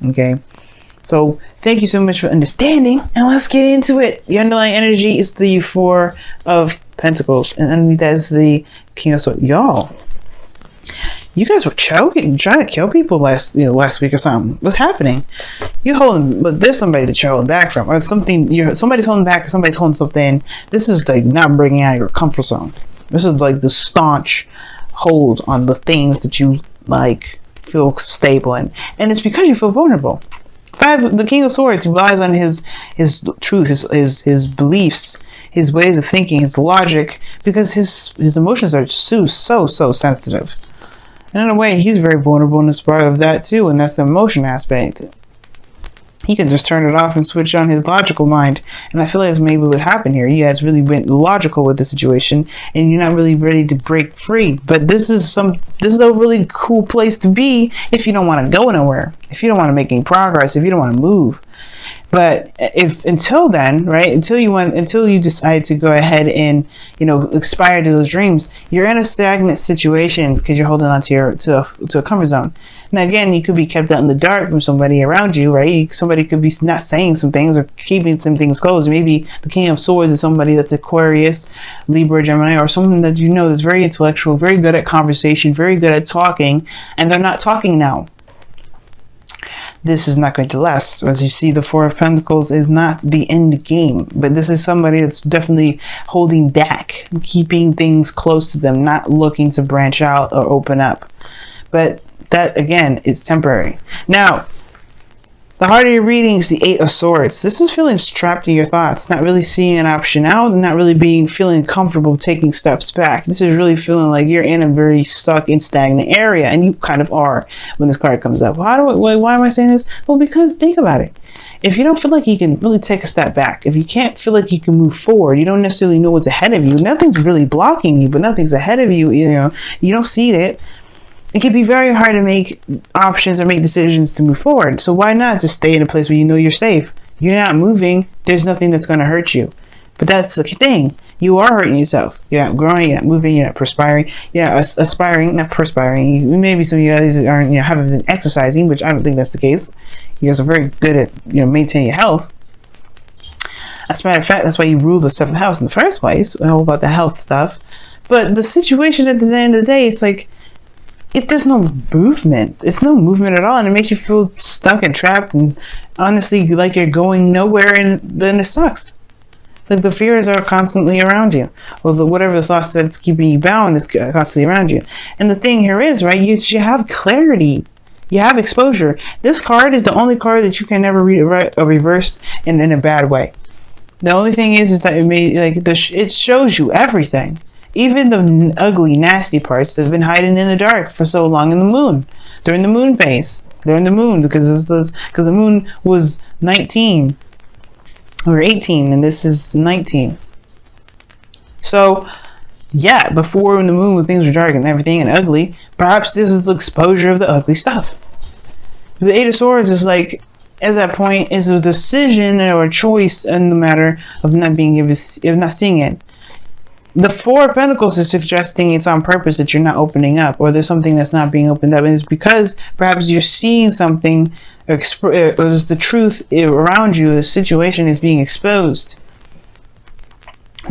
Okay. So thank you so much for understanding, and let's get into it. The underlying energy is the Four of Pentacles, and underneath that is the King of Swords. Y'all, you guys were choking, trying to kill people last week or something. What's happening? But there's somebody that you're holding back from, or something. Somebody's holding back, or somebody's holding something. This is like not bringing out your comfort zone. This is like the staunch hold on the things that you like feel stable in, and it's because you feel vulnerable. The King of Swords relies on his truth, his beliefs, his ways of thinking, his logic, because his emotions are so sensitive. And in a way, he's very vulnerable in this part of that too, and that's the emotion aspect. He can just turn it off and switch on his logical mind. And I feel like that's maybe what happened here. You guys really went logical with the situation, and you're not really ready to break free. But this is a really cool place to be if you don't want to go nowhere, if you don't want to make any progress, if you don't want to move. But until then, right? Until you decide to go ahead and aspire to those dreams, you're in a stagnant situation because you're holding on to a comfort zone. Now again, you could be kept out in the dark from somebody around you, right? Somebody could be not saying some things or keeping some things closed. Maybe the King of Swords is somebody that's Aquarius, Libra, Gemini, or someone that that's very intellectual, very good at conversation, very good at talking, and they're not talking now. This is not going to last. As you see, the Four of Pentacles is not the end game, but this is somebody that's definitely holding back, keeping things close to them, not looking to branch out or open up. But that, again, is temporary. Now, the heart of your reading is the Eight of Swords. This is feeling trapped in your thoughts, not really seeing an option out, and not really feeling comfortable taking steps back. This is really feeling like you're in a very stuck and stagnant area, and you kind of are when this card comes up. Why am I saying this? Well, because think about it. If you don't feel like you can really take a step back, if you can't feel like you can move forward, you don't necessarily know what's ahead of you. Nothing's really blocking you, but nothing's ahead of you. You don't see it. It can be very hard to make options or make decisions to move forward. So why not just stay in a place where you know you're safe? You're not moving. There's nothing that's going to hurt you. But that's the thing. You are hurting yourself. You're not growing. You're not moving. You're not perspiring. You're not aspiring, not perspiring. Maybe some of you guys aren't, haven't been exercising, which I don't think that's the case. You guys are very good at, maintaining your health. As a matter of fact, that's why you rule the 7th house in the first place. All about the health stuff. But the situation at the end of the day, it's like, there's no movement. It's no movement at all, and it makes you feel stuck and trapped, and honestly, like you're going nowhere, and then it sucks. Like the fears are constantly around you, or whatever the thoughts that's keeping you bound is constantly around you. And the thing here is, right? You have clarity. You have exposure. This card is the only card that you can never read reversed in a bad way. The only thing is that it shows you everything. Even the ugly, nasty parts that's been hiding in the dark for so long in the moon. During the moon phase. During the moon, because the moon was 19 or 18, and this is 19. So, yeah, before when the moon, when things were dark and everything and ugly, perhaps this is the exposure of the ugly stuff. The Eight of Swords is like, at that point, is a decision or a choice in the matter of not seeing it. The Four of Pentacles is suggesting it's on purpose that you're not opening up, or there's something that's not being opened up, and it's because perhaps you're seeing something, or the truth around you, the situation is being exposed.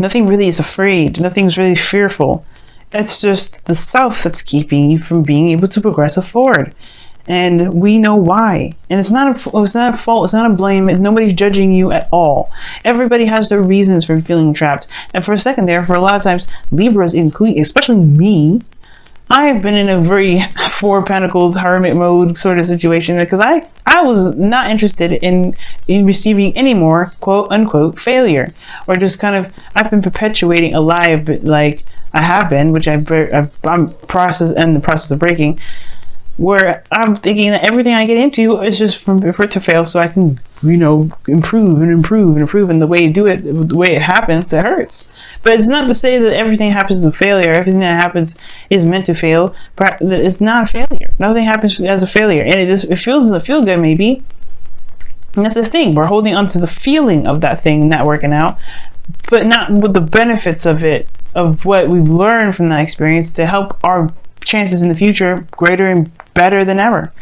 Nothing really is afraid. Nothing's really fearful. It's just the self that's keeping you from being able to progress forward. And we know why. And it's not a fault, it's not a blame, nobody's judging you at all. Everybody has their reasons for feeling trapped. And for a second there, for a lot of times, Libras, including, especially me, I have been in a very Four of Pentacles hermit mode sort of situation, because I was not interested in receiving any more quote unquote failure, or just kind of, I've been perpetuating a lie, like I have been, which I'm in the process of breaking, where I'm thinking that everything I get into is just for it to fail, so I can, improve and improve and improve. And the way you do it, the way it happens, it hurts. But it's not to say that everything happens as a failure. Everything that happens is meant to fail. But it's not a failure. Nothing happens as a failure, and it doesn't feel good, maybe. And that's the thing. We're holding on to the feeling of that thing not working out, but not with the benefits of it, of what we've learned from that experience to help our chances in the future greater and better than ever.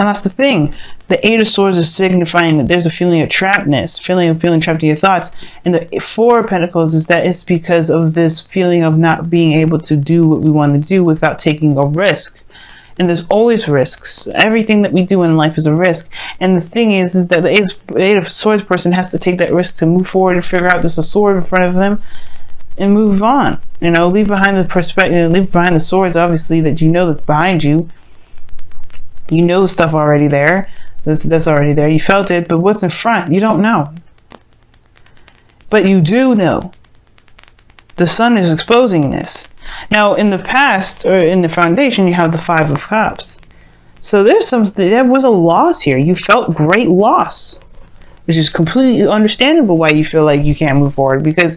And that's the thing. The Eight of Swords is signifying that there's a feeling of trappedness, feeling trapped in your thoughts. And the Four of Pentacles is that it's because of this feeling of not being able to do what we want to do without taking a risk. And there's always risks. Everything that we do in life is a risk. And the thing is that the Eight of Swords person has to take that risk to move forward and figure out there's a sword in front of them and move on. You know, leave behind the perspective, leave behind the swords, obviously, that you know that's behind you. You know stuff already there. That's already there. You felt it, but what's in front? You don't know. But you do know. The sun is exposing this. Now, in the past, or in the foundation, you have the Five of Cups. So there was a loss here. You felt great loss, which is completely understandable why you feel like you can't move forward. Because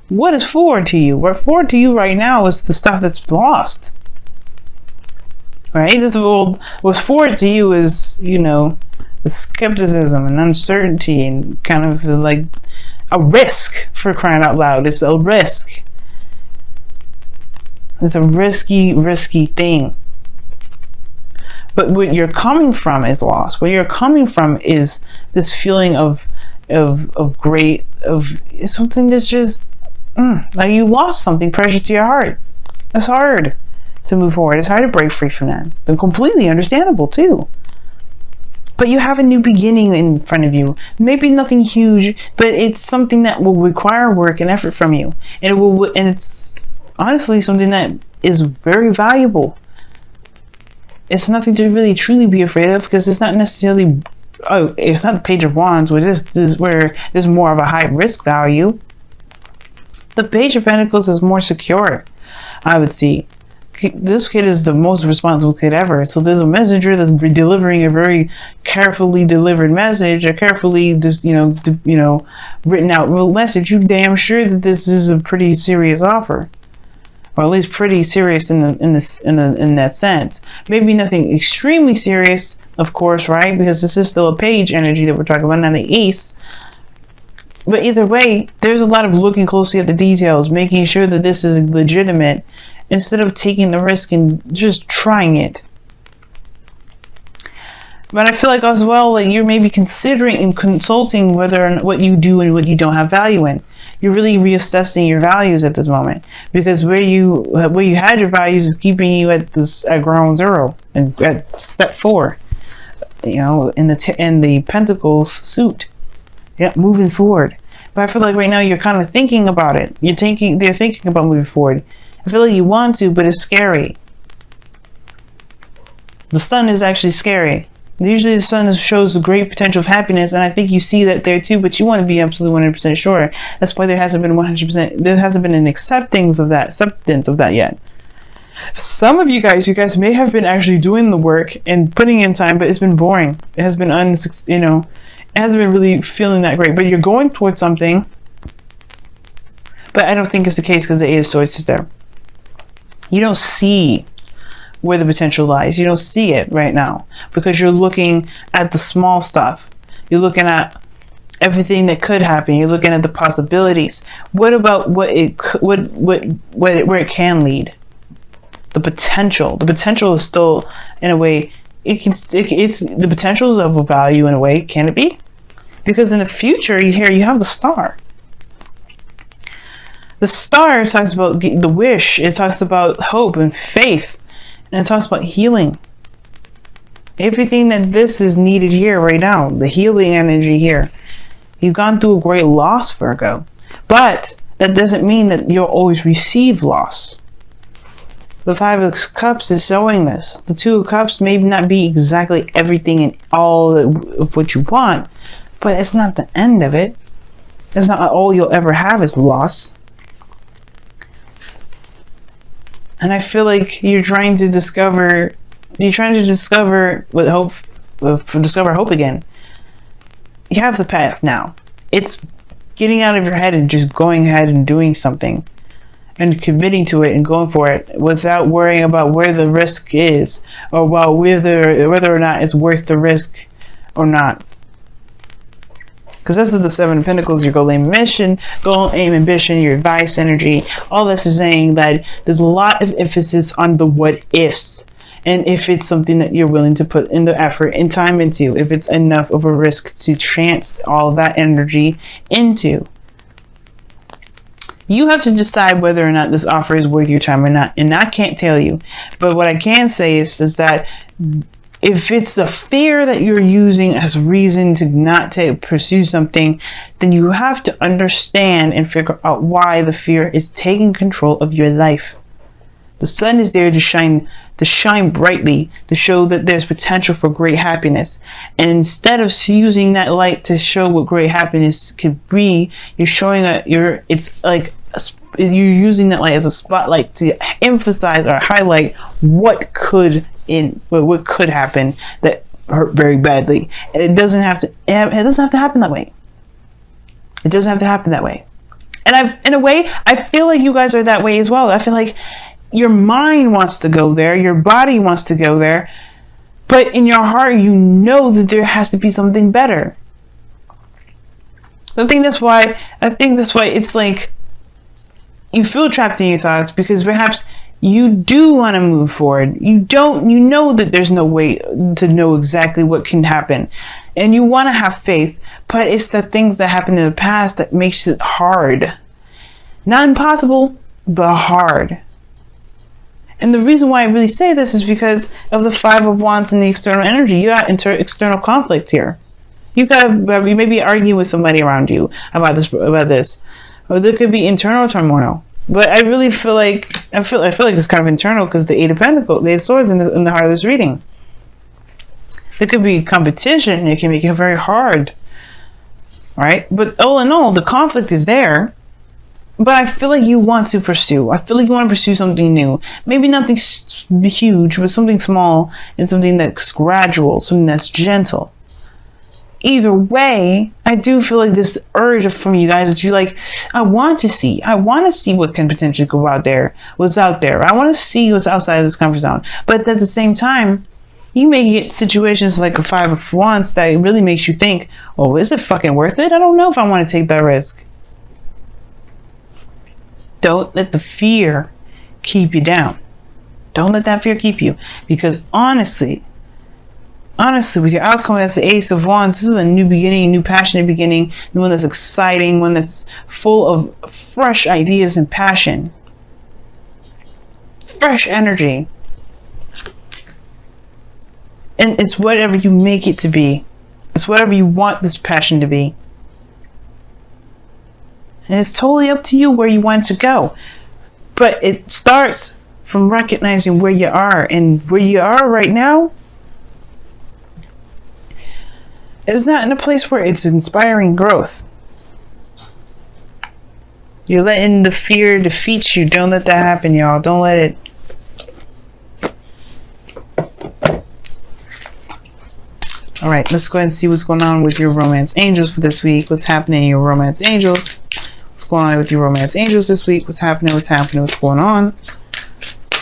what is forward to you? What forward to you right now is the stuff that's lost. Right? What's forward to you is, you know, the skepticism and uncertainty and kind of like a risk, for crying out loud. It's a risk. It's a risky thing. But what you're coming from is loss. What you're coming from is this feeling of something that's just like you lost something precious to your heart. It's hard to move forward. It's hard to break free from that. They're completely understandable too. But you have a new beginning in front of you. Maybe nothing huge, but it's something that will require work and effort from you. And it's honestly something that is very valuable. It's nothing to really truly be afraid of, because it's not necessarily, it's not the Page of Wands, where where there's more of a high risk value. The Page of Pentacles is more secure, I would see. This kid is the most responsible kid ever. So there's a messenger that's delivering a very carefully delivered message, a carefully written out message. You damn sure that this is a pretty serious offer, or at least pretty serious in that sense. Maybe nothing extremely serious, of course, right? Because this is still a page energy that we're talking about, not an ace. But either way, there's a lot of looking closely at the details, making sure that this is legitimate, instead of taking the risk and just trying it. But I feel like as well, like you're maybe considering and consulting whether or not what you do and what you don't have value in. You're really reassessing your values at this moment, because where you had your values is keeping you at ground zero and at step 4. You know, in the Pentacles suit. Yeah, moving forward. But I feel like right now you're kind of thinking about it. They're thinking about moving forward. I feel like you want to, but it's scary. The sun is actually scary. Usually the sun shows a great potential of happiness, and I think you see that there too, but you want to be absolutely 100% sure. That's why there hasn't been 100%, there hasn't been an acceptance of that yet. Some of you guys may have been actually doing the work and putting in time, but it's been boring. It has been it hasn't been really feeling that great, but you're going towards something. But I don't think it's the case, because the Eight of Swords is there. You don't see where the potential lies. You don't see it right now, because you're looking at the small stuff. You're looking at everything that could happen. You're looking at the possibilities. What about where it can lead? The potential. The potential is still, in a way, it's the potential is of a value in a way. Can it be? Because in the future, you have the Star. The Star talks about the wish. It talks about hope and faith. And it talks about healing. Everything that this is needed here right now. The healing energy here. You've gone through a great loss, Virgo. But that doesn't mean that you'll always receive loss. The Five of Cups is showing this. The Two of Cups may not be exactly everything and all of what you want. But it's not the end of it. It's not all you'll ever have is loss. And I feel like you're trying to discover with hope, discover hope again. You have the path now. It's getting out of your head and just going ahead and doing something and committing to it and going for it without worrying about where the risk is, or about whether or not it's worth the risk or not. Because this is the Seven of Pentacles, your goal, aim, ambition, your advice, energy. All this is saying that there's a lot of emphasis on the what ifs. and if it's something that you're willing to put in the effort and time into, if it's enough of a risk to chance all of that energy into. You have to decide whether or not this offer is worth your time or not, and I can't tell you. But what I can say is that if it's the fear that you're using as reason to not pursue something, then you have to understand and figure out why the fear is taking control of your life. The sun is there to shine brightly, to show that there's potential for great happiness. And instead of using that light to show what great happiness could be, you're showing you're using that light as a spotlight to emphasize or highlight what could happen that hurt very badly. And it doesn't have to happen that way. It doesn't have to happen that way. And in a way, I feel like you guys are that way as well. I feel like your mind wants to go there, your body wants to go there, but in your heart, you know that there has to be something better. I think that's why it's like you feel trapped in your thoughts, because perhaps you do want to move forward. You know that there's no way to know exactly what can happen, and you want to have faith, but it's the things that happened in the past that makes it hard. Not impossible, but hard. And the reason why I really say this is because of the Five of Wands and the external energy. You got external conflict here. You may be arguing with somebody around you about this, or there could be internal turmoil. But I really feel like it's kind of internal, because the Eight of Pentacles, the Eight of Swords in the heart of this reading. There could be competition. It can make it very hard, right? But all in all, the conflict is there. But I feel like you want to pursue. I feel like you want to pursue something new. Maybe nothing huge, but something small, and something that's gradual, something that's gentle. Either way, I do feel like this urge from you guys that you like, I want to see what can potentially go out there, what's out there. I want to see what's outside of this comfort zone. But at the same time, you may get situations like a Five of Wands that really makes you think, oh, is it fucking worth it? I don't know if I want to take that risk. Don't let the fear keep you down. Don't let that fear keep you. Because honestly, with your outcome as the Ace of Wands, this is a new beginning, a new passionate beginning, one that's exciting, one that's full of fresh ideas and passion. Fresh energy. And it's whatever you make it to be. It's whatever you want this passion to be. And it's totally up to you where you want to go. But it starts from recognizing where you are. And where you are right now is not in a place where it's inspiring growth. You're letting the fear defeat you. Don't let that happen, y'all. Don't let it. All right, let's go ahead and see what's going on with your romance angels for this week. What's happening in your romance angels? What's going on with your romance angels this week? What's happening? What's going on?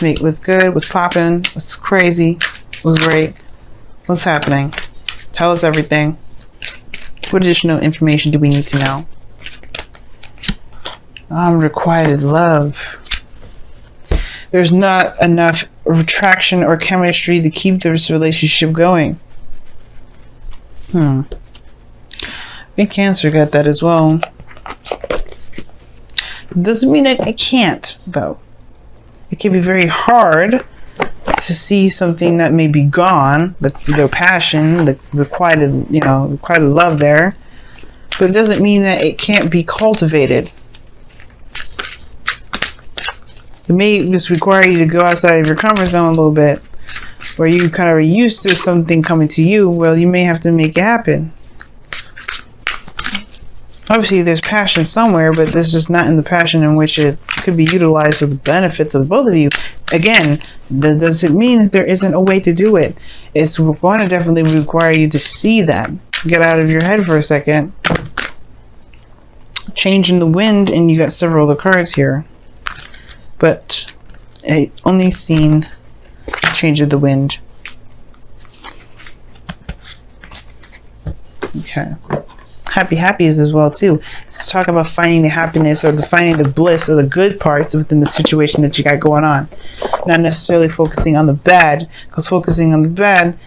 What's good? What's popping? What's crazy? What's great? What's happening? Tell us everything. What additional information do we need to know? Unrequited love. There's not enough attraction or chemistry to keep this relationship going. I think Cancer got that as well. Doesn't mean that I can't, though. It can be very hard to see something that may be gone, their passion, the requited love there, but it doesn't mean that it can't be cultivated. It may just require you to go outside of your comfort zone a little bit, where you kind of are used to something coming to you. Well, you may have to make it happen. Obviously, there's passion somewhere, but this is just not in the passion in which it could be utilized for the benefits of both of you. Again, does it mean that there isn't a way to do it? It's going to definitely require you to see that. Get out of your head for a second. Change in the wind, and you got several other cards here. But I only seen change of the wind. Okay. Happies as well too. Let's talk about finding the happiness or finding the bliss or the good parts within the situation that you got going on. not necessarily focusing on the bad, because focusing on the bad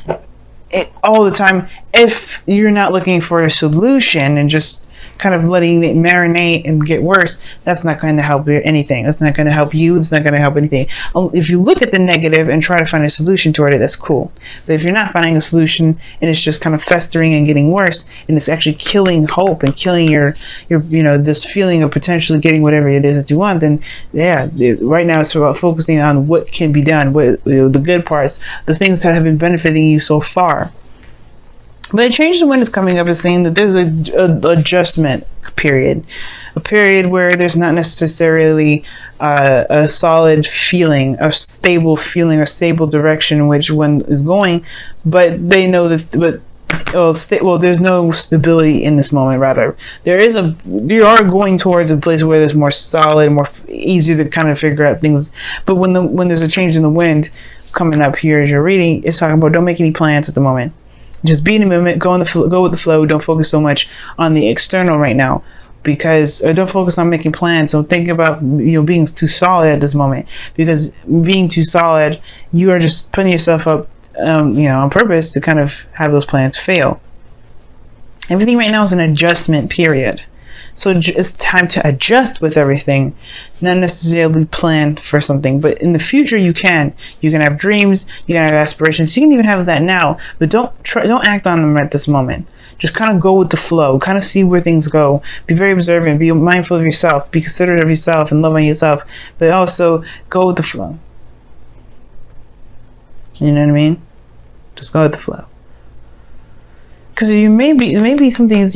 all the time, if you're not looking for a solution and just kind of letting it marinate and get worse, that's not going to help anything. That's not going to help you. It's not going to help anything. If you look at the negative and try to find a solution toward it, that's cool. But if you're not finding a solution and it's just kind of festering and getting worse, and it's actually killing hope and killing your this feeling of potentially getting whatever it is that you want, then yeah, right now it's about focusing on what can be done, the good parts, the things that have been benefiting you so far. But a change in wind is coming up is saying that there's a adjustment period, a period where there's not necessarily a solid feeling, a stable feeling, a stable direction in which one is going, but they know that. There's no stability in this moment. Rather, you are going towards a place where there's more solid, more easy to kind of figure out things. But when there's a change in the wind coming up here as you're reading, it's talking about don't make any plans at the moment. Just be in the moment, go with the flow. Don't focus so much on the external right now, because don't focus on making plans. So think about being too solid at this moment, because being too solid, you are just putting yourself up, on purpose to kind of have those plans fail. Everything right now is an adjustment period. So it's time to adjust with everything, not necessarily plan for something. But in the future, you can have dreams, you can have aspirations. You can even have that now, but don't act on them at this moment. Just kind of go with the flow, kind of see where things go. Be very observant, be mindful of yourself, be considerate of yourself and love on yourself, but also go with the flow. You know what I mean? Just go with the flow. Because maybe some things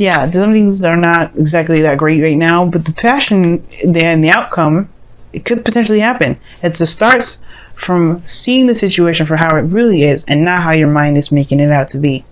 are not exactly that great right now, but the passion and the outcome, it could potentially happen. It starts from seeing the situation for how it really is and not how your mind is making it out to be.